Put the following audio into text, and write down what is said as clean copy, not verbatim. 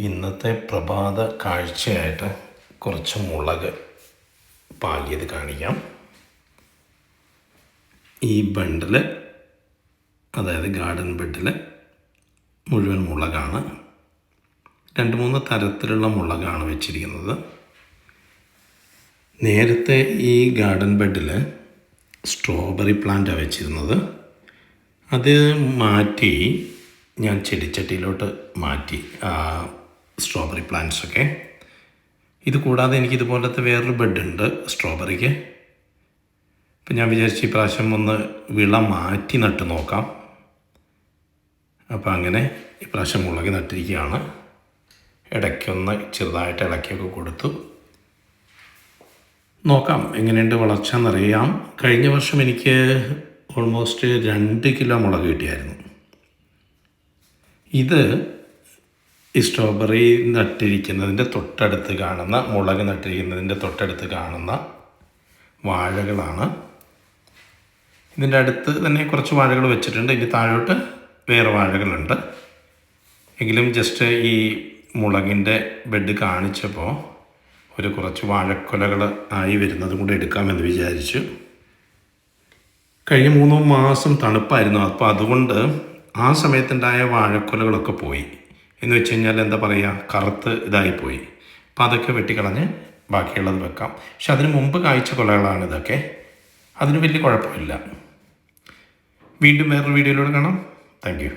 ഇന്നത്തെ പ്രഭാത കാഴ്ചയായിട്ട് കുറച്ച് മുളക് പാകിയത് കാണിക്കാം. ഈ ബണ്ടിൽ, അതായത് ഗാർഡൻ ബെഡിൽ മുഴുവൻ മുളകാണ്. 2-3 തരത്തിലുള്ള മുളകാണ് വെച്ചിരിക്കുന്നത്. നേരത്തെ ഈ ഗാർഡൻ ബെഡിൽ സ്ട്രോബെറി പ്ലാന്റാണ് വെച്ചിരുന്നത്. അത് മാറ്റി ഞാൻ ചെടിച്ചട്ടിയിലോട്ട് മാറ്റി സ്ട്രോബെറി പ്ലാന്റ്സൊക്കെ. ഇത് കൂടാതെ എനിക്കിതുപോലത്തെ വേറൊരു ബെഡുണ്ട് സ്ട്രോബെറിക്ക്. ഇപ്പം ഞാൻ വിചാരിച്ചു ഈ പ്രാവശ്യം ഒന്ന് വിള മാറ്റി നട്ട് നോക്കാം. അപ്പോൾ അങ്ങനെ ഈ പ്രാവശ്യം മുളക് നട്ടിരിക്കുകയാണ്. ഇടയ്ക്കൊന്ന് ചെറുതായിട്ട് ഇളക്കിയൊക്കെ കൊടുത്തു. നോക്കാം എങ്ങനെയുണ്ട് വളർച്ച എന്നറിയാം. കഴിഞ്ഞ വർഷം എനിക്ക് ഓൾമോസ്റ്റ് 2 കിലോ മുളക് കിട്ടിയായിരുന്നു. ഇത് ഈ സ്ട്രോബെറി നട്ടിരിക്കുന്നതിൻ്റെ തൊട്ടടുത്ത് കാണുന്ന, മുളക് നട്ടിരിക്കുന്നതിൻ്റെ തൊട്ടടുത്ത് കാണുന്ന വാഴകളാണ്. ഇതിൻ്റെ അടുത്ത് തന്നെ കുറച്ച് വാഴകൾ വെച്ചിട്ടുണ്ട്. ഇനി താഴോട്ട് വേറെ വാഴകളുണ്ട്. എങ്കിലും ജസ്റ്റ് ഈ മുളകിൻ്റെ ബെഡ് കാണിച്ചപ്പോൾ കുറച്ച് വാഴക്കൊലകൾ ആയി വരുന്നതും കൂടെ എടുക്കാമെന്ന് വിചാരിച്ചു. കഴിഞ്ഞ 3 മാസം തണുപ്പായിരുന്നു. അപ്പോൾ അതുകൊണ്ട് ആ സമയത്തുണ്ടായ വാഴക്കൊലകളൊക്കെ പോയി. എന്ന് വെച്ച് കഴിഞ്ഞാൽ എന്താ പറയുക, കറുത്ത് ഇതായിപ്പോയി. അപ്പം അതൊക്കെ വെട്ടിക്കളഞ്ഞ് ബാക്കിയുള്ളത് വെക്കാം. പക്ഷെ അതിന് മുമ്പ് കായ്ച്ച കൊലകളാണ് ഇതൊക്കെ. അതിന് വലിയ കുഴപ്പമില്ല. വീണ്ടും വേറൊരു വീഡിയോയിലൂടെ കാണാം. Thank you.